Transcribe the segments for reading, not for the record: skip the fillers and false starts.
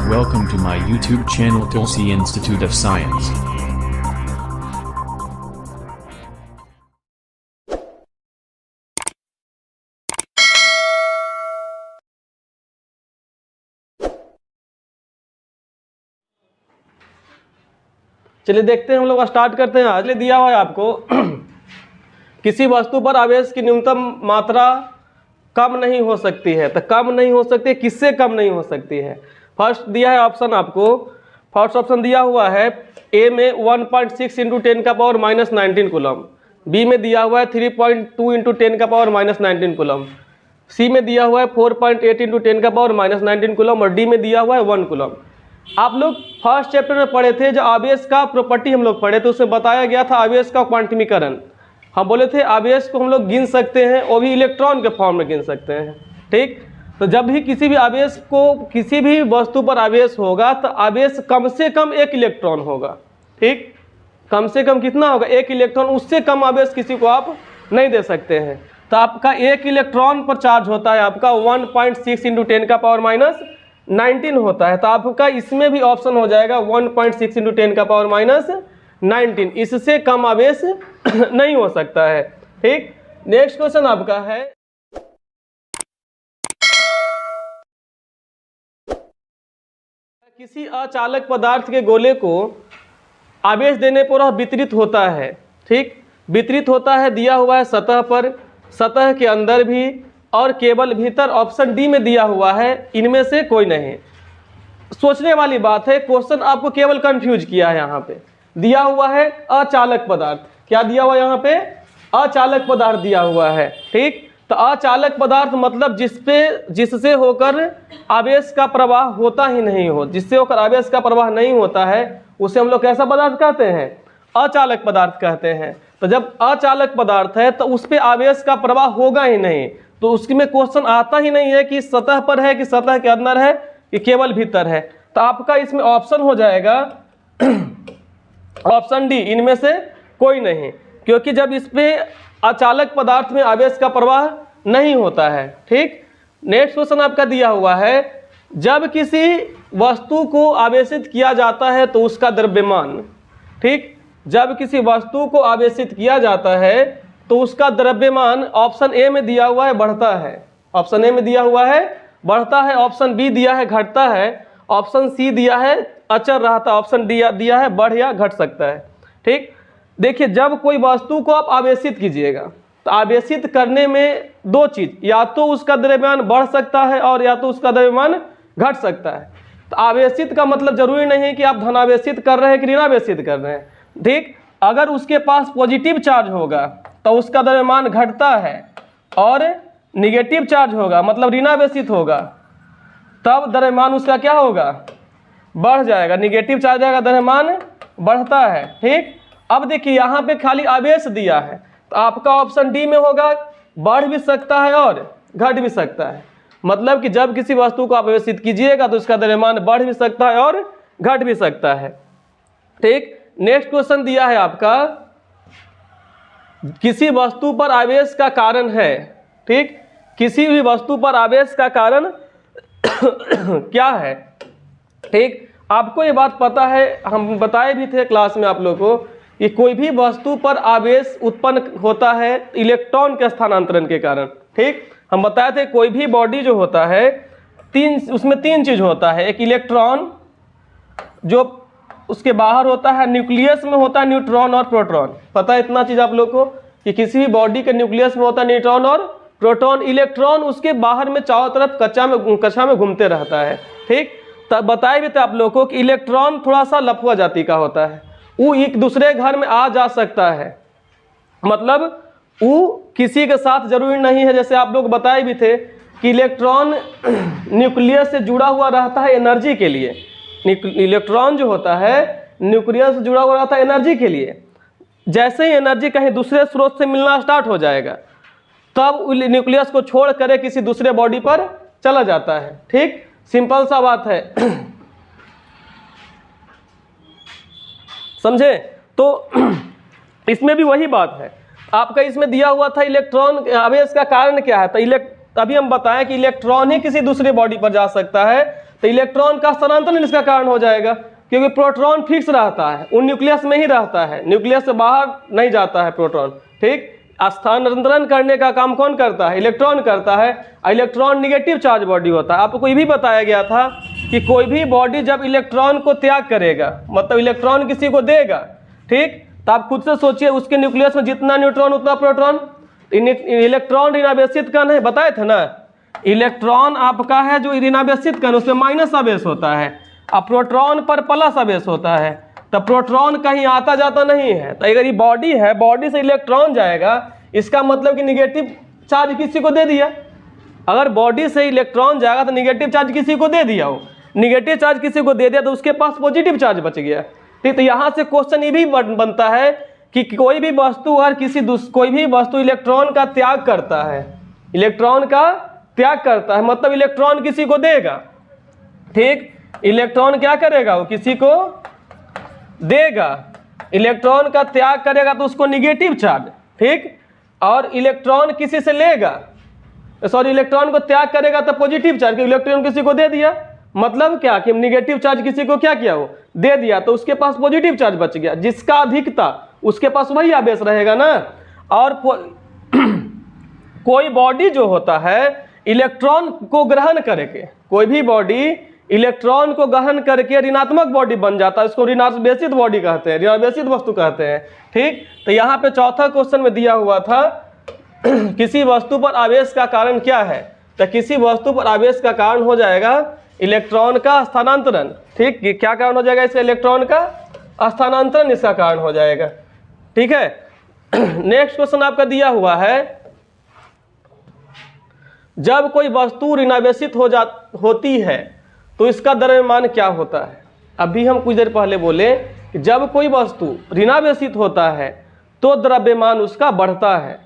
Welcome to my YouTube channel Tulsi Institute of Science. चलिए देखते हैं, हम लोग स्टार्ट करते हैं। आज दिया हुआ है आपको किसी वस्तु पर आवेश की न्यूनतम मात्रा कम नहीं हो सकती है। तो कम नहीं हो सकती है, किससे कम नहीं हो सकती है? फर्स्ट दिया है ऑप्शन आपको, फर्स्ट ऑप्शन दिया हुआ है ए में 1.6 इंटू 10 का पावर -19 कूलम, बी में दिया हुआ है 3.2 इंटू 10 का पावर -19 कूलम, सी में दिया हुआ है 4.8 इंटू 10 का पावर -19 कूलम और डी में दिया हुआ है 1 कूलम। आप लोग फर्स्ट चैप्टर में पढ़े थे, जो आवेश का प्रॉपर्टी हम लोग पढ़े थे, उसमें बताया गया था आवेश का क्वांटमीकरण। हम बोले थे आवेश को हम लोग गिन सकते हैं, वो भी इलेक्ट्रॉन के फॉर्म में गिन सकते हैं। ठीक, तो जब भी किसी भी आवेश को, किसी भी वस्तु पर आवेश होगा तो आवेश कम से कम 1 इलेक्ट्रॉन होगा। ठीक, कम से कम कितना होगा? 1 इलेक्ट्रॉन। उससे कम आवेश किसी को आप नहीं दे सकते हैं। तो आपका 1 इलेक्ट्रॉन पर चार्ज होता है आपका 1.6 इंटू 10 का पावर -19 होता है। तो आपका इसमें भी ऑप्शन हो जाएगा 1.6 इंटू 10 का पावर -19। इससे कम आवेश नहीं हो सकता है। ठीक, नेक्स्ट क्वेश्चन आपका है, किसी अचालक पदार्थ के गोले को आवेश देने पर वह वितरित होता है। ठीक, वितरित होता है दिया हुआ है सतह पर, सतह के अंदर भी और केवल भीतर। ऑप्शन डी में दिया हुआ है इनमें से कोई नहीं। सोचने वाली बात है, क्वेश्चन आपको केवल कंफ्यूज किया है। यहाँ पे दिया हुआ है अचालक पदार्थ। क्या दिया हुआ है यहाँ पे? अचालक पदार्थ दिया हुआ है। ठीक, तो अचालक पदार्थ मतलब जिससे होकर आवेश का प्रवाह होता ही नहीं हो, जिससे होकर आवेश का प्रवाह नहीं होता है, उसे हम लोग कैसा पदार्थ कहते हैं? अचालक पदार्थ कहते हैं। तो जब अचालक पदार्थ है तो उस पर आवेश का प्रवाह होगा ही नहीं, तो उसमें क्वेश्चन आता ही नहीं है कि सतह पर है कि सतह के अंदर है कि केवल भीतर है। तो आपका इसमें ऑप्शन हो जाएगा ऑप्शन डी, इनमें से कोई नहीं, क्योंकि जब इस पे अचालक पदार्थ में आवेश का प्रवाह नहीं होता है। ठीक, नेक्स्ट क्वेश्चन आपका दिया हुआ है, जब किसी वस्तु को आवेशित किया जाता है तो उसका द्रव्यमान। ठीक, जब किसी वस्तु को आवेशित किया जाता है तो उसका द्रव्यमान ऑप्शन ए में दिया हुआ है बढ़ता है, ऑप्शन ए में दिया हुआ है बढ़ता है, ऑप्शन बी दिया है घटता है, ऑप्शन सी दिया है अचर रहता, ऑप्शन डी दिया है बढ़ या घट सकता है। ठीक, देखिए जब कोई वस्तु को आप आवेशित कीजिएगा तो आवेशित करने में दो चीज, या तो उसका द्रव्यमान बढ़ सकता है और या तो उसका द्रव्यमान घट सकता है। तो आवेशित का मतलब जरूरी नहीं है कि आप धनावेशित कर रहे हैं कि ऋणावेशित कर रहे हैं। ठीक, अगर उसके पास पॉजिटिव चार्ज होगा तो उसका द्रव्यमान घटता है, और निगेटिव चार्ज होगा मतलब ऋणावेशित होगा तब द्रव्यमान उसका क्या होगा? बढ़ जाएगा। निगेटिव चार्ज आएगा, द्रव्यमान बढ़ता है। ठीक, अब देखिए यहाँ पे खाली आवेश दिया है, तो आपका ऑप्शन डी में होगा बढ़ भी सकता है और घट भी सकता है। मतलब कि जब किसी वस्तु को आवेशित कीजिएगा तो उसका द्रव्यमान बढ़ भी सकता है और घट भी सकता है। ठीक, नेक्स्ट क्वेश्चन दिया है आपका, किसी वस्तु पर आवेश का कारण है। ठीक, किसी भी वस्तु पर आवेश का कारण क्या है? ठीक, आपको ये बात पता है, हम बताए भी थे क्लास में आप लोगों को कि कोई भी वस्तु पर आवेश उत्पन्न होता है इलेक्ट्रॉन के स्थानांतरण के कारण। ठीक, हम बताए थे कोई भी बॉडी जो होता है उसमें तीन चीज होता है, एक इलेक्ट्रॉन जो उसके बाहर होता है, न्यूक्लियस में होता है न्यूट्रॉन और प्रोटॉन। पता है इतना चीज आप लोग को कि किसी भी बॉडी के न्यूक्लियस में होता है न्यूट्रॉन और प्रोटॉन, इलेक्ट्रॉन उसके बाहर में चारों तरफ कक्षा में घूमते रहता है। ठीक, तब बताए भी थे आप लोगों को कि इलेक्ट्रॉन थोड़ा सा लफुआ जाति का होता है, वो एक दूसरे घर में आ जा सकता है, मतलब वो किसी के साथ जरूरी नहीं है। जैसे आप लोग बताए भी थे कि इलेक्ट्रॉन न्यूक्लियस से जुड़ा हुआ रहता है एनर्जी के लिए। इलेक्ट्रॉन जो होता है न्यूक्लियस से जुड़ा हुआ रहता है एनर्जी के लिए। जैसे ही एनर्जी कहीं दूसरे स्रोत से मिलना स्टार्ट हो जाएगा तब न्यूक्लियस को छोड़ कर किसी दूसरे बॉडी पर चला जाता है। ठीक, सिंपल सा बात है। समझे? तो इसमें भी वही बात है। आपका इसमें दिया हुआ था इलेक्ट्रॉन आवेश का कारण क्या है, तो तभी हम बताएं कि इलेक्ट्रॉन ही किसी दूसरे बॉडी पर जा सकता है, तो इलेक्ट्रॉन का स्थानांतरण इसका कारण हो जाएगा, क्योंकि प्रोटॉन फिक्स रहता है, वो न्यूक्लियस में ही रहता है, न्यूक्लियस से बाहर नहीं जाता है प्रोटॉन। ठीक, स्थानांतरण करने का काम कौन करता है? इलेक्ट्रॉन करता है। इलेक्ट्रॉन निगेटिव चार्ज बॉडी होता है। आपको ये भी बताया गया था कि कोई भी बॉडी जब इलेक्ट्रॉन को त्याग करेगा, मतलब इलेक्ट्रॉन किसी को देगा, ठीक, तो आप खुद से सोचिए उसके न्यूक्लियस में जितना न्यूट्रॉन उतना प्रोटॉन। इलेक्ट्रॉन ऋणावेशित कण है, बताए थे ना, इलेक्ट्रॉन आपका है जो ऋणावेशित कण, उसमें माइनस आवेश होता है, अब प्रोटॉन पर प्लस आवेश होता है, तो प्रोटॉन कहीं आता जाता नहीं है। तो अगर ये बॉडी है, बॉडी से इलेक्ट्रॉन जाएगा, इसका मतलब कि निगेटिव चार्ज किसी को दे दिया। अगर बॉडी से इलेक्ट्रॉन जाएगा तो निगेटिव चार्ज किसी को दे दिया, हो निगेटिव चार्ज किसी को दे दिया तो उसके पास पॉजिटिव चार्ज बच गया। ठीक, तो यहाँ से क्वेश्चन ये भी बनता है कि कोई भी वस्तु और कोई भी वस्तु इलेक्ट्रॉन का त्याग करता है, इलेक्ट्रॉन का त्याग करता है, मतलब इलेक्ट्रॉन किसी को देगा। ठीक, इलेक्ट्रॉन क्या करेगा? वो किसी को देगा। इलेक्ट्रॉन का त्याग करेगा तो उसको निगेटिव चार्ज, ठीक, और इलेक्ट्रॉन किसी से लेगा, सॉरी इलेक्ट्रॉन को त्याग करेगा तो पॉजिटिव चार्ज, इलेक्ट्रॉन किसी को दे दिया, मतलब क्या कि निगेटिव चार्ज किसी को क्या किया? वो दे दिया, तो उसके पास पॉजिटिव चार्ज बच गया। जिसका अधिकता उसके पास वही आवेश रहेगा ना। और कोई बॉडी जो होता है इलेक्ट्रॉन को ग्रहण करके, कोई भी बॉडी इलेक्ट्रॉन को ग्रहण करके ऋणात्मक बॉडी बन जाता है, इसको ऋणावेशित बॉडी कहते हैं, ऋणावेशित वस्तु कहते हैं। ठीक, तो यहाँ पे चौथा क्वेश्चन में दिया हुआ था किसी वस्तु पर आवेश का कारण क्या है? तो किसी वस्तु पर आवेश का कारण हो जाएगा इलेक्ट्रॉन का स्थानांतरण। ठीक, क्या कारण हो जाएगा इसका? इलेक्ट्रॉन का स्थानांतरण इसका कारण हो जाएगा। ठीक है, नेक्स्ट क्वेश्चन आपका दिया हुआ है, जब कोई वस्तु ऋणावेशित होती है तो इसका द्रव्यमान क्या होता है? अभी हम कुछ देर पहले बोले कि जब कोई वस्तु ऋणावेशित होता है तो द्रव्यमान उसका बढ़ता है,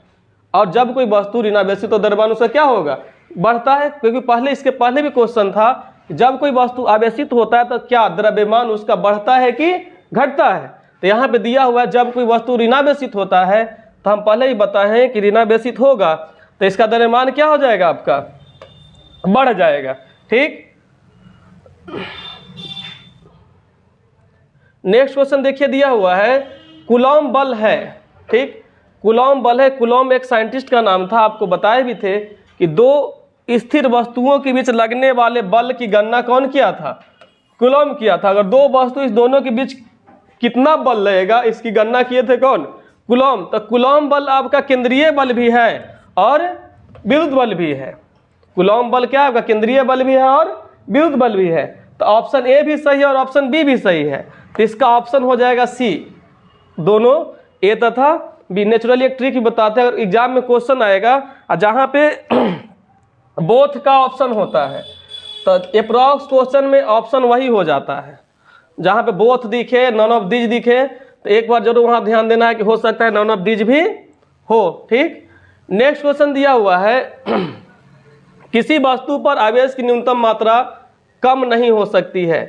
और जब कोई वस्तु ऋणावेशित तो द्रव्यमान उसका क्या होगा? बढ़ता है, क्योंकि पहले इसके पहले भी क्वेश्चन था, जब कोई वस्तु आवेशित होता है तो क्या द्रव्यमान उसका बढ़ता है कि घटता है? तो यहाँ पे दिया हुआ है जब कोई वस्तु ऋणावेशित होता है, तो हम पहले ही बताए हैं कि ऋणावेशित होगा तो इसका द्रव्यमान क्या हो जाएगा? आपका बढ़ जाएगा। ठीक, नेक्स्ट क्वेश्चन देखिए, दिया हुआ है कूलॉम बल है। ठीक, कूलॉम बल है, कूलॉम एक साइंटिस्ट का नाम था, आपको बताए भी थे कि दो स्थिर वस्तुओं के बीच लगने वाले बल की गणना कौन किया था? कूलॉम किया था। अगर दो वस्तु इस दोनों के बीच कितना बल लगेगा इसकी गणना किए थे कौन? कूलॉम। तो कूलॉम बल आपका केंद्रीय बल भी है और विद्युत बल भी है। कूलॉम बल क्या है? आपका केंद्रीय बल भी है और विद्युत बल भी है। तो ऑप्शन ए भी सही है और ऑप्शन बी भी सही है, तो इसका ऑप्शन हो जाएगा सी, दोनों ए तथा बी। नेचुरली एक ट्रिक भी बताते हैं, अगर एग्जाम में क्वेश्चन आएगा जहाँ पे बोथ का ऑप्शन होता है तो अप्रॉक्स क्वेश्चन में ऑप्शन वही हो जाता है, जहाँ पे बोथ दिखे, नॉन ऑफ दीज दिखे, तो एक बार जरूर वहाँ ध्यान देना है कि हो सकता है नॉन ऑफ दीज भी हो। ठीक, नेक्स्ट क्वेश्चन दिया हुआ है किसी वस्तु पर आवेश की न्यूनतम मात्रा कम नहीं हो सकती है।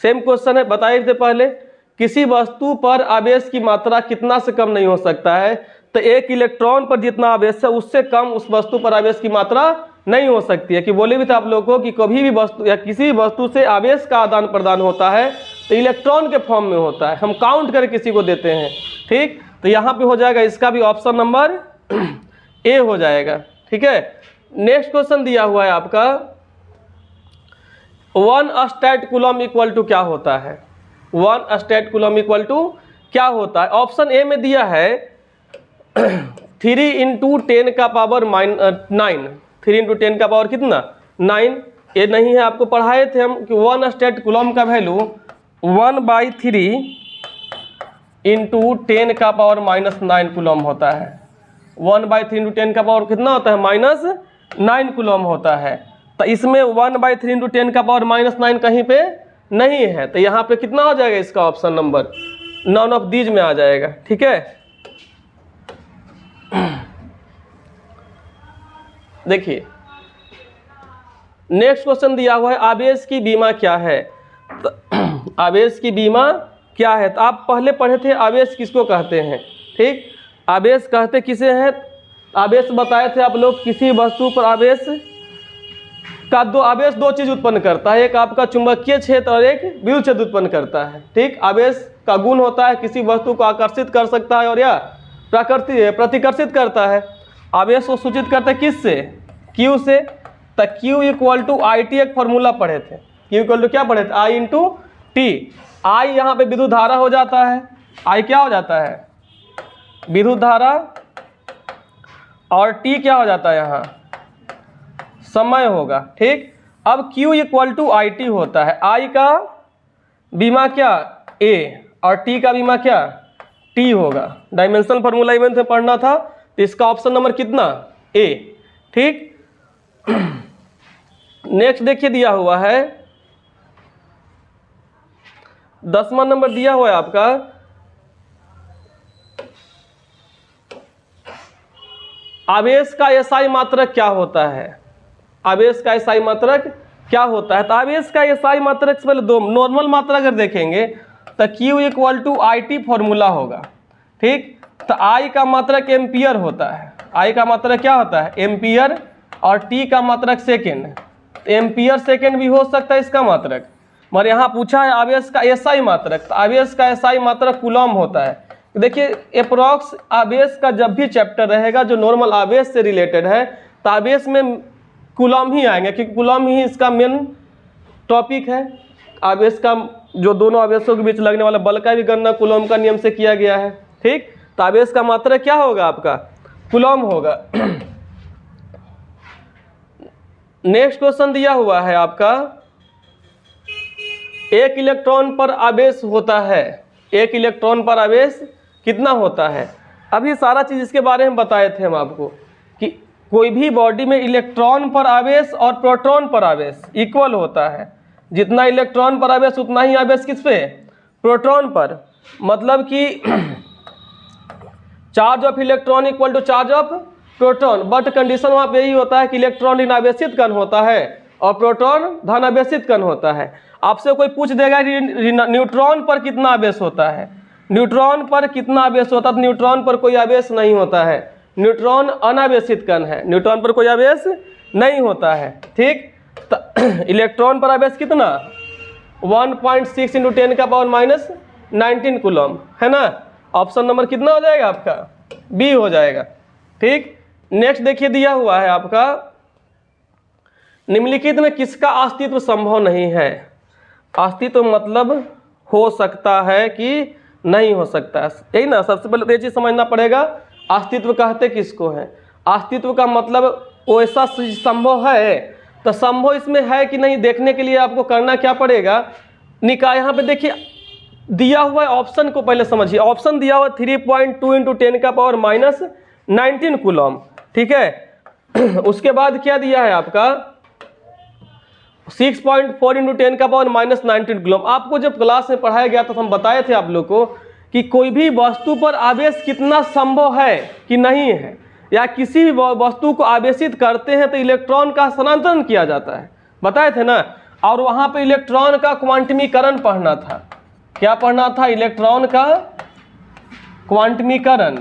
सेम क्वेश्चन है, बताए थे पहले, किसी वस्तु पर आवेश की मात्रा कितना से कम नहीं हो सकता है? तो एक इलेक्ट्रॉन पर जितना आवेश है उससे कम उस वस्तु पर आवेश की मात्रा नहीं हो सकती है। कि बोले भी था आप लोगों को कि कभी भी वस्तु या किसी वस्तु से आवेश का आदान प्रदान होता है तो इलेक्ट्रॉन के फॉर्म में होता है, हम काउंट करके किसी को देते हैं। ठीक, तो यहाँ पे हो जाएगा इसका भी ऑप्शन नंबर ए हो जाएगा। ठीक है, नेक्स्ट क्वेश्चन दिया हुआ है आपका 1 स्टैट कूलम इक्वल टू क्या होता है? 1 स्टैट कूलम इक्वल टू क्या होता है? ऑप्शन ए में दिया है 3 × 10 का पावर 9, 3 × 10 का पावर कितना? 9। ये नहीं है, आपको पढ़ाए थे हम कि 1 स्टैट कूलम का वैल्यू 1/3 × 10 का पावर -9 कूलम होता है। 1/3 × 10 का पावर कितना होता है? -9 कूलम होता है। तो इसमें 1/3 × 10 का पावर -9 कहीं पे नहीं है, तो यहाँ पे कितना हो जाएगा? इसका option number none of these में आ जाएगा। ठीक है, देखिए नेक्स्ट क्वेश्चन दिया हुआ है आवेश की बीमा क्या है? तो आवेश की बीमा क्या है? तो आप पहले पढ़े थे आवेश किसको कहते हैं। ठीक, आवेश कहते किसे हैं? आवेश बताए थे आप लोग, किसी वस्तु पर आवेश का आवेश दो चीज उत्पन्न करता है, एक आपका चुंबकीय क्षेत्र और एक विद्युत क्षेत्र उत्पन्न करता है। ठीक, आवेश का गुण होता है किसी वस्तु को आकर्षित कर सकता है और या प्रतिकर्षित करता है। आवेश को सूचित करते हैं किससे? Q से। तो Q इक्वल टू IT एक फॉर्मूला पढ़े थे। Q इक्वल टू क्या पढ़े थे? I into T. I यहाँ पे विद्युत धारा हो जाता है, I क्या हो जाता है? विद्युत धारा, और T क्या हो जाता है यहाँ? समय होगा। ठीक, अब Q इक्वल टू IT होता है, I का बीमा क्या? A, और T का बीमा क्या? T होगा। डायमेंशनल फॉर्मूला इवेंट में पढ़ना था, तो इसका ऑप्शन नंबर कितना? A। ठीक, नेक्स्ट देखिए दिया हुआ है 10वां नंबर दिया हुआ है आपका, आवेश का एसआई मात्रक क्या होता है? आवेश का एसआई मात्रक क्या होता है? तो आवेश का एसआई मात्रक से पहले दो नॉर्मल मात्रा अगर देखेंगे तो Q equal to IT formula होगा। ठीक, तो I का मात्रक एम्पियर होता है, I का मात्रक क्या होता है? एम्पियर, और T का मात्रक सेकेंड। एम्पियर सेकेंड भी हो सकता है इसका मात्रक, मगर यहाँ पूछा है आवेश का एसआई मात्रक, तो आवेश का एसआई मात्रक कूलम होता है। देखिए अप्रॉक्स आवेश का जब भी चैप्टर रहेगा जो नॉर्मल आवेश से रिलेटेड है, तो आवेश में कूलम ही आएंगे, क्योंकि कूलम ही इसका मेन टॉपिक है। आवेश का जो दोनों आवेशों के बीच लगने वाला बल का भी गणना कूलम का नियम से किया गया है। ठीक, तो आवेश का मात्रक क्या होगा आपका? कूलम होगा। नेक्स्ट क्वेश्चन दिया हुआ है आपका, एक इलेक्ट्रॉन पर आवेश होता है, एक इलेक्ट्रॉन पर आवेश कितना होता है? अभी सारा चीज इसके बारे में बताए थे हम आपको कि कोई भी बॉडी में इलेक्ट्रॉन पर आवेश और प्रोटॉन पर आवेश इक्वल होता है। जितना इलेक्ट्रॉन पर आवेश उतना ही आवेश किस पे? प्रोटॉन पर। मतलब कि charge of electron equal to charge of proton, but condition वहाँ पे यही होता है कि इलेक्ट्रॉन ऋणावेशित कण होता है और प्रोटॉन धनावेशित कण होता है। आपसे कोई पूछ देगा कि न्यूट्रॉन पर कितना आवेश होता है, न्यूट्रॉन पर कितना आवेश होता है, तो न्यूट्रॉन पर कोई आवेश नहीं होता है, न्यूट्रॉन अनावेशित कण है, न्यूट्रॉन पर कोई आवेश नहीं होता है। ठीक, तो इलेक्ट्रॉन पर आवेश कितना? 1.6 इंटू 10 का पावर माइनस 19 कूलम है ना। ऑप्शन नंबर कितना हो जाएगा आपका? बी हो जाएगा। ठीक, नेक्स्ट देखिए दिया हुआ है आपका, निम्नलिखित में किसका अस्तित्व संभव नहीं है? अस्तित्व मतलब हो सकता है कि नहीं हो सकता है, यही ना। सबसे पहले तो ये चीज समझना पड़ेगा, अस्तित्व कहते किसको है? अस्तित्व का मतलब वैसा संभव है, तो संभव इसमें है कि नहीं देखने के लिए आपको करना क्या पड़ेगा? यहाँ पे देखिए दिया हुआ है, ऑप्शन को पहले समझिए। ऑप्शन दिया हुआ 3.2 इंटू 10 का पावर माइनस 19 कूलम। ठीक है, उसके बाद क्या दिया है आपका? 6.4 इंटू 10 का पावर माइनस 19 कूलम। आपको जब क्लास में पढ़ाया गया तो हम बताए थे आप लोग को कि कोई भी वस्तु पर आवेश कितना संभव है कि नहीं है, या किसी भी वस्तु को आवेशित करते हैं तो इलेक्ट्रॉन का स्थानांतरण किया जाता है, बताए थे ना। और वहां पे इलेक्ट्रॉन का क्वांटमीकरण पढ़ना था। क्या पढ़ना था? इलेक्ट्रॉन का क्वांटमीकरण।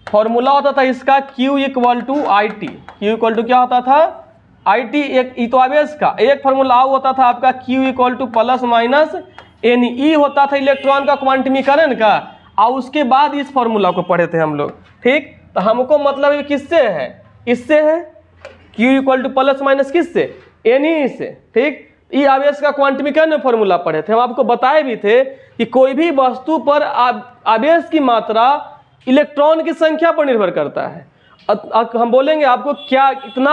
फॉर्मूला होता था इसका Q equal to IT। Q equal to क्या होता था? IT। एक तो आवेश का एक फॉर्मूला होता था आपका Q equal two plus minus NE होता था इलेक्ट्रॉन का क्वांटमीकरण का, और उसके बाद इस फॉर्मूला को पढ़े थे हम लोग। ठीक, तो हमको मतलब किससे है? इससे है। Q equal two plus minus किससे? NE से। ठीक, ये आवेश का क्वांटमीकरण में फॉर्मूला पढ़े थे। हम आपको बताए भी थे कि कोई भी वस्तु पर आवेश की मात्रा इलेक्ट्रॉन की संख्या पर निर्भर करता है। हम बोलेंगे आपको क्या इतना,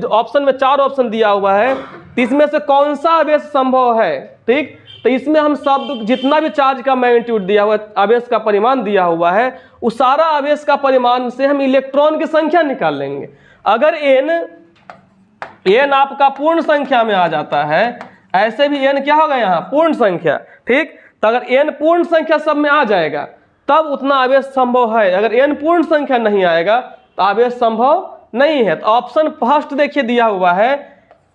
ऑप्शन में 4 ऑप्शन दिया हुआ है, तो इसमें से कौन सा आवेश संभव है? ठीक, तो इसमें हम शब्द जितना भी चार्ज का मैग्नीट्यूड दिया हुआ है, आवेश का परिमाण दिया हुआ है, उस सारा आवेश का परिमाण से हम इलेक्ट्रॉन की संख्या निकाल लेंगे। अगर n आपका पूर्ण संख्या में आ जाता है, ऐसे भी n क्या होगा यहाँ? पूर्ण संख्या। ठीक, तो अगर n पूर्ण संख्या सब में आ जाएगा तब उतना आवेश संभव है। अगर n पूर्ण संख्या नहीं आएगा तो आवेश संभव नहीं है। तो ऑप्शन फर्स्ट देखिए दिया हुआ है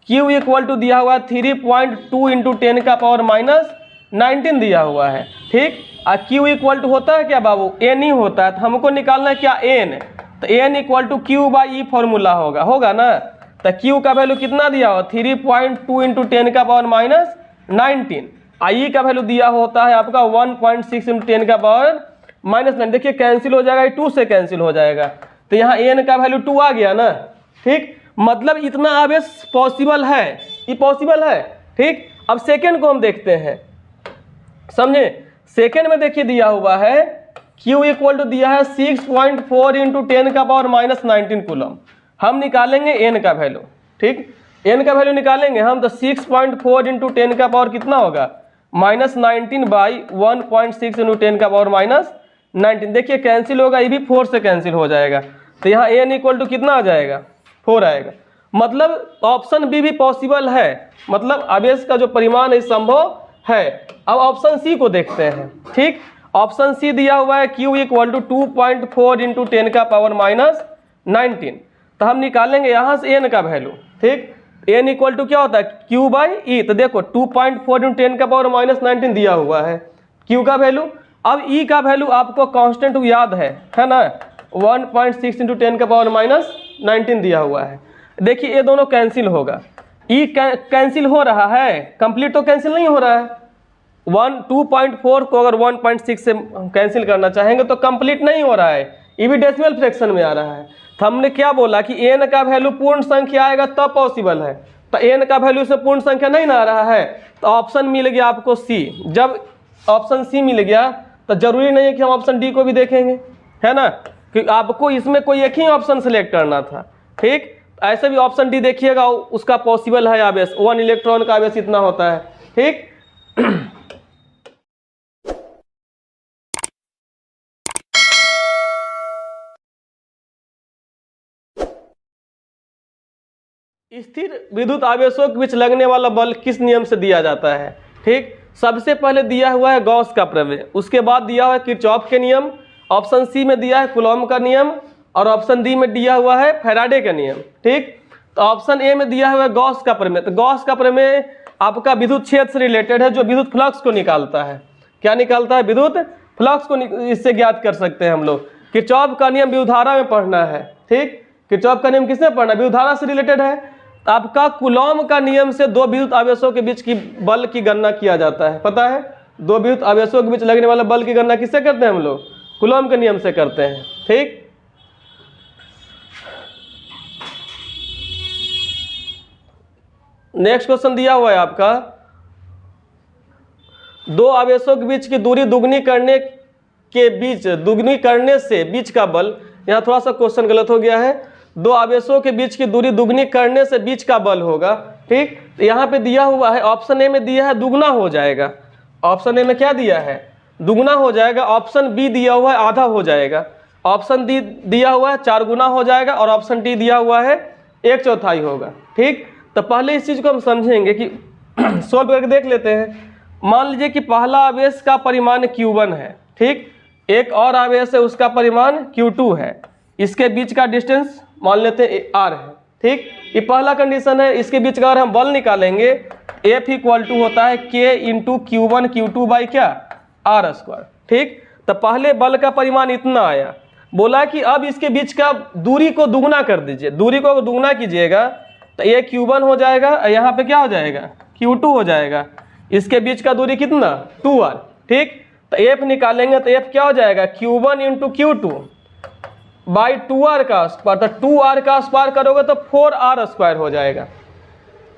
Q इक्वल टू दिया हुआ है 3.2 इंटू 10 का पावर माइनस 19 दिया हुआ है, ठीक। और Q इक्वल टू होता है क्या बाबू, N ही होता है। तो हमको निकालना है क्या, N। तो N equal to Q by E formula होगा ना। तो Q का वैल्यू कितना दिया हो, 3.2 इंटू 10 का पावर माइनस 19। I का वैल्यू दिया होता है आपका 1.6 इंटू 10 का पावर माइनस 9। देखिए कैंसिल हो जाएगा, 2 से कैंसिल हो जाएगा। तो यहाँ N का वैल्यू 2 आ गया ना, ठीक। मतलब इतना आवेश पॉसिबल है, ये पॉसिबल है, ठीक। अब सेकेंड को हम देखते हैं, समझे। सेकेंड में देखिए दिया हुआ है Q इक्वल टू दिया है 6.4 इंटू 10 का पावर माइनस 19 कूलम। हम निकालेंगे N का वैल्यू, ठीक। N का वैल्यू निकालेंगे हम, तो 6.4 इंटू 10 का पावर कितना होगा, माइनस 19 बाई 1.6 इंटू 10 का पावर माइनस 19। देखिए कैंसिल होगा, ये भी 4 से कैंसिल हो जाएगा। तो यहाँ N इक्वल टू कितना आ जाएगा, 4 आएगा। मतलब ऑप्शन बी भी पॉसिबल है, मतलब आवेश का जो परिमाण है संभव है। अब ऑप्शन सी को देखते हैं, ठीक। ऑप्शन सी दिया हुआ है Q इक्वल टू 2.4 इंटू 10 का पावर माइनस 19। तो हम निकालेंगे यहाँ से N का वैल्यू, ठीक। N इक्वल टू क्या होता है, Q बाई ई। तो देखो 2.4 इंटू 10 का पावर माइनस 19 दिया हुआ है Q का वैल्यू। अब E का वैल्यू आपको कांस्टेंट याद है ना, 1.6 इंटू 10 का पावर माइनस 19 दिया हुआ है। देखिए ये दोनों कैंसिल होगा, E कैंसिल हो रहा है, कंप्लीट तो कैंसिल नहीं हो रहा है। 2.4 को अगर 1.6 से कैंसिल करना चाहेंगे तो कंप्लीट नहीं हो रहा है, ये भी डेसिमल फ्रैक्शन में आ रहा है। तो हमने क्या बोला कि N का वैल्यू पूर्ण संख्या आएगा तब पॉसिबल है। तो N का वैल्यू से पूर्ण संख्या नहीं ना आ रहा है, तो ऑप्शन मिल गया आपको C। जब ऑप्शन C मिल गया तो जरूरी नहीं है कि हम ऑप्शन D को भी देखेंगे, है ना, कि आपको इसमें कोई एक ही ऑप्शन सेलेक्ट करना था, ठीक। ऐसे भी ऑप्शन डी देखिएगा, उसका पॉसिबल है आवेश, 1 इलेक्ट्रॉन का आवेश इतना होता है, ठीक। स्थिर विद्युत आवेशों के बीच लगने वाला बल किस नियम से दिया जाता है, ठीक। सबसे पहले दिया हुआ है गॉस का प्रमेय, उसके बाद दिया हुआ है किरचॉफ के नियम, ऑप्शन सी में दिया है कूलॉम का नियम, और ऑप्शन डी में दिया हुआ है फैराडे का नियम, ठीक। तो ऑप्शन ए में दिया हुआ है गॉस का प्रमेय। तो गॉस का प्रमेय आपका विद्युत क्षेत्र से रिलेटेड है, जो विद्युत फ्लक्स को निकालता है। क्या निकालता है, विद्युत फ्लक्स को इससे ज्ञात कर सकते हैं हम लोग। किरचॉफ का नियम विद्युत धारा में पढ़ना है, ठीक। किरचॉफ का नियम किसमें पढ़ना है, विद्युत धारा से रिलेटेड है। आपका कूलॉम का नियम से दो विद्युत आवेशों के बीच की बल की गणना किया जाता है, पता है। दो विद्युत आवेशों के बीच लगने वाला बल की गणना किससे करते हैं हम लोग, कूलॉम के नियम से करते हैं, ठीक। नेक्स्ट क्वेश्चन दिया हुआ है आपका, दो आवेशों के बीच की दूरी दुगनी करने से बीच का बल, यहाँ थोड़ा सा क्वेश्चन गलत हो गया है, दो आवेशों के बीच की दूरी दुगनी करने से बीच का बल होगा, ठीक। तो यहाँ पे दिया हुआ है, ऑप्शन ए में दिया है दुगना हो जाएगा, ऑप्शन ए में क्या दिया है, दुगना हो जाएगा। ऑप्शन बी दिया हुआ है आधा हो जाएगा, ऑप्शन डी दिया हुआ है 4 गुना हो जाएगा, और ऑप्शन डी दिया हुआ है 1/4 होगा, ठीक। तो पहले इस चीज को हम समझेंगे कि सोल्व करके देख लेते हैं। मान लीजिए कि पहला आवेश का परिमाण Q1 है, ठीक। एक और आवेश है, उसका परिमाण Q2 है, इसके बीच का डिस्टेंस मान लेते हैं R है, ठीक। ये पहला कंडीशन है। इसके बीच का अगर हम बल निकालेंगे, F इक्वल टू होता है K into Q1 Q2 by क्या, R², ठीक। तो पहले बल का परिमाण इतना आया, बोला कि अब इसके बीच का दूरी को दुगना कर दीजिए। दूरी को दुगना कीजिएगा तो ये Q1 हो जाएगा, यहाँ पे क्या हो जाएगा, Q2 हो जाएगा। इसके बीच का दूरी कितना, 2R, ठीक। तो F निकालेंगे तो F क्या हो जाएगा, Q1 into Q2 by 2R का स्क्वायर। तो 2R का स्क्वायर करोगे तो 4R² हो जाएगा,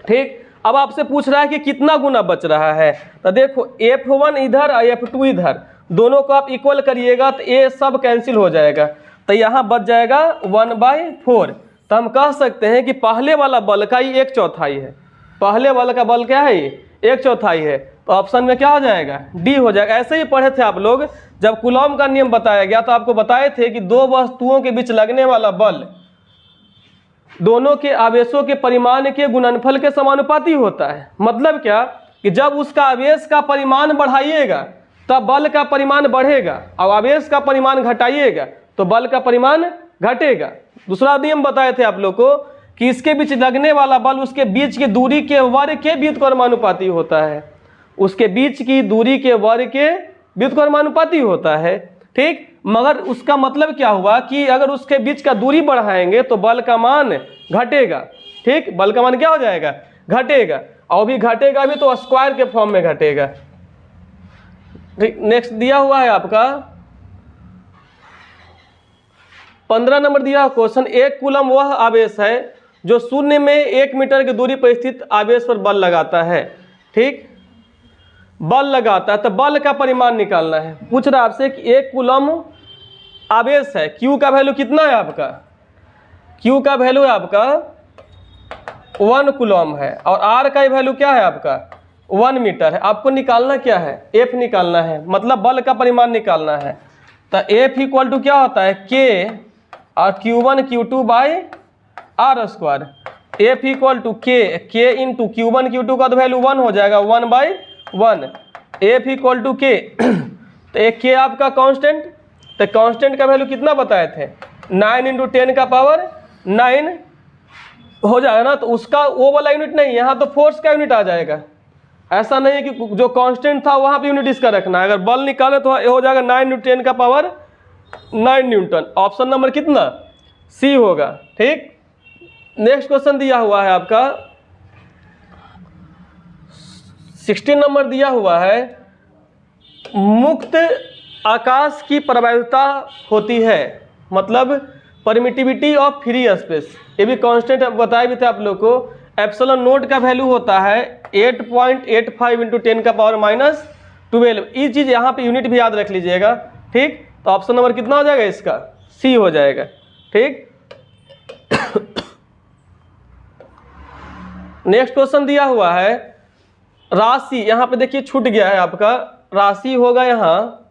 ठीक। अब आपसे पूछ रहा है कि कितना गुना बच रहा है, तो देखो F1 इधर और F2 इधर, दोनों को आप इक्वल करिएगा तो ये सब कैंसिल हो जाएगा। तो यहाँ बच जाएगा 1/4। तो हम कह सकते हैं कि पहले वाला बल का ही 1/4 है, पहले वाला का बल क्या है, 1/4 है। तो ऑप्शन में क्या हो जाएगा, डी हो जाएगा। ऐसे ही पढ़े थे आप लोग, जब कूलॉम का नियम बताया गया तो आपको बताए थे कि दो वस्तुओं के बीच लगने वाला बल दोनों के आवेशों के परिमाण के गुणनफल के समानुपाती होता है। मतलब क्या, कि जब उसका आवेश का परिमाण बढ़ाइएगा तब बल का परिमाण बढ़ेगा, और आवेश का परिमाण घटाइएगा तो बल का परिमाण घटेगा। दूसरा नियम बताए थे आप लोग को कि इसके बीच लगने वाला बल उसके बीच की दूरी के वर्ग के व्युत्क्रमानुपाती होता है। उसके बीच की दूरी के वर्ग के व्युत्क्रमानुपाती होता है। ठीक, मगर उसका मतलब क्या हुआ कि अगर उसके बीच का दूरी बढ़ाएंगे तो बल का मान घटेगा। ठीक, बल का मान क्या हो जाएगा, घटेगा, और भी घटेगा भी तो स्क्वायर के फॉर्म में घटेगा। ठीक, नेक्स्ट दिया हुआ है आपका 15 नंबर दिया क्वेश्चन, एक कूलम वह आवेश है जो शून्य में 1 मीटर की दूरी पर स्थित आवेश पर बल लगाता है। ठीक, बल लगाता है तो बल का परिमाण निकालना है। पूछ रहा है आपसे कि एक कूलम आवेश है, Q का वैल्यू कितना है आपका, Q का वैल्यू है आपका 1 कूलम है, और R का वैल्यू क्या है आपका 1 मीटर है। आपको निकालना क्या है, F निकालना है, मतलब बल का परिमाण निकालना है। तो F इक्वल टू क्या होता है K और Q1 Q2 by R square. F equal to K into Q1 Q2 का तो वैल्यू 1 हो जाएगा, 1/1। F इक्वल टू K तो एक K आपका कांस्टेंट, तो कांस्टेंट का वैल्यू कितना बताए थे 9 इंटू 10 का पावर 9 हो जाएगा ना। तो उसका वो वाला यूनिट नहीं, यहाँ तो फोर्स का यूनिट आ जाएगा। ऐसा नहीं है कि जो कांस्टेंट था वहाँ पे यूनिट इसका रखना है। अगर बल निकाले तो हो जाएगा 9 इंटू 10 का पावर 9 न्यूटन। ऑप्शन नंबर कितना सी होगा। ठीक, नेक्स्ट क्वेश्चन दिया हुआ है आपका 16 नंबर दिया हुआ है, मुक्त आकाश की प्रवाहिता होती है, मतलब परमिटिविटी ऑफ फ्री स्पेस। ये भी कांस्टेंट बताए भी थे आप लोग को। एप्सिलॉन नोट का वैल्यू होता है 8.85 इंटू 10 का पावर -12। ये चीज़ यहाँ पे यूनिट भी याद रख लीजिएगा। ठीक, तो ऑप्शन नंबर कितना हो जाएगा इसका सी हो जाएगा। ठीक, नेक्स्ट क्वेश्चन दिया हुआ है राशि, यहाँ पे देखिए छूट गया है आपका, राशि होगा यहाँ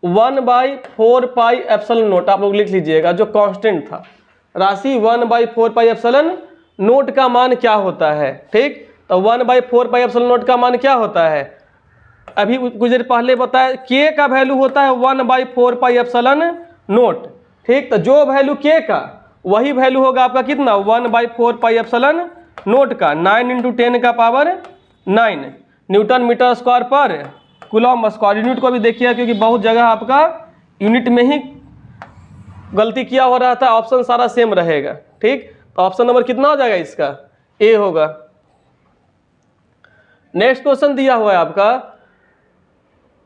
1/4 पाई एप्सिलॉन नोट। आप लोग लिख लीजिएगा जो कांस्टेंट था, राशि 1/4 पाई एप्सिलॉन नोट का मान क्या होता है। ठीक, तो 1/4 पाई एप्सिलॉन नोट का मान क्या होता है, अभी कुछ देर पहले बताया K का वैल्यू होता है 1/4 पाई एप्सिलॉन नोट। ठीक, तो जो वैल्यू K का वही वैल्यू होगा आपका कितना 1/4 पाई एप्सिलॉन नोट का 9 इंटू 10 का पावर 9 न्यूटन मीटर स्क्वायर पर कूलम स्क्वायर। यूनिट को भी देखिए क्योंकि बहुत जगह आपका यूनिट में ही गलती किया हो रहा था, ऑप्शन सारा सेम रहेगा। ठीक, तो ऑप्शन नंबर कितना हो जाएगा इसका ए होगा। नेक्स्ट क्वेश्चन दिया हुआ है आपका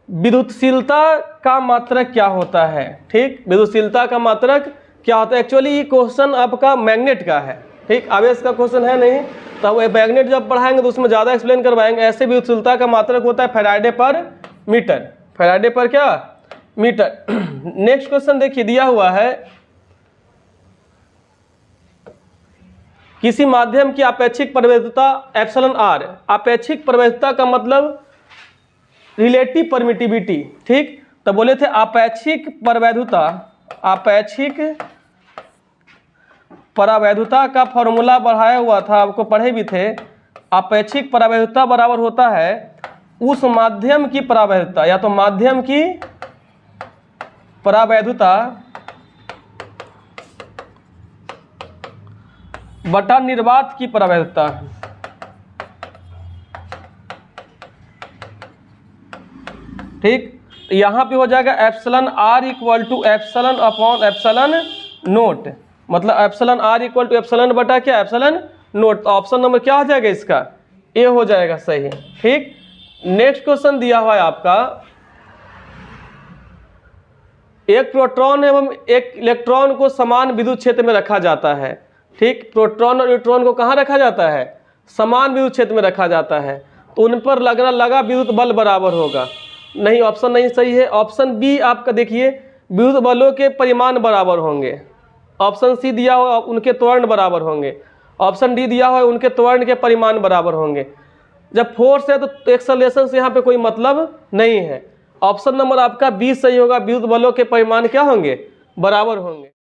विद्युतशीलता का मात्रक क्या होता है। ठीक, विद्युतशीलता का मात्रक क्या होता है। एक्चुअली ये क्वेश्चन आपका मैग्नेट का है। ठीक, आवेश का क्वेश्चन है नहीं, तो वो मैग्नेट जब पढ़ाएंगे तो उसमें ज़्यादा एक्सप्लेन करवाएंगे। ऐसे विद्युतशीलता का मात्रक होता है फैराडे पर मीटर, फैराडे पर क्या मीटर। नेक्स्ट क्वेश्चन देखिए दिया हुआ है किसी माध्यम की आपेक्षिक प्रवैधता एप्सिलॉन आर। आपेक्षिक प्रवैधता का मतलब रिलेटिव परमिटिविटी। ठीक, तो बोले थे आपेक्षिक प्रवैधता, आपेक्षिक प्रवैधता का फॉर्मूला बढ़ाया हुआ था, आपको पढ़े भी थे। आपेक्षिक प्रवैधता बराबर होता है उस माध्यम की प्रवैधता, या तो माध्यम की प्रवैधता बटा निर्वात की प्रवैधता। ठीक, यहाँ पे हो जाएगा epsilon R equal to epsilon upon epsilon naught, मतलब epsilon R equal to epsilon बटा क्या एप्सिलॉन नोट। तो ऑप्शन नंबर क्या हो जाएगा इसका ए हो जाएगा सही। ठीक, नेक्स्ट क्वेश्चन दिया हुआ है आपका एक प्रोटॉन एवं एक इलेक्ट्रॉन को समान विद्युत क्षेत्र में रखा जाता है। ठीक, प्रोटॉन और न्यूट्रॉन को कहाँ रखा जाता है, समान विद्युत क्षेत्र में रखा जाता है, तो उन पर लगा विद्युत बल बराबर होगा। नहीं, ऑप्शन नहीं सही है। ऑप्शन बी आपका देखिए विद्युत बलों के परिमाण बराबर होंगे। ऑप्शन सी दिया हुआ उनके त्वरण बराबर होंगे। ऑप्शन डी दिया हुआ है उनके त्वरण के परिमाण बराबर होंगे। जब फोर्स है तो एक्सेलरेशन से यहाँ पे कोई मतलब नहीं है। ऑप्शन नंबर आपका बी सही होगा, विद्युत बलों के परिमाण क्या होंगे, बराबर होंगे।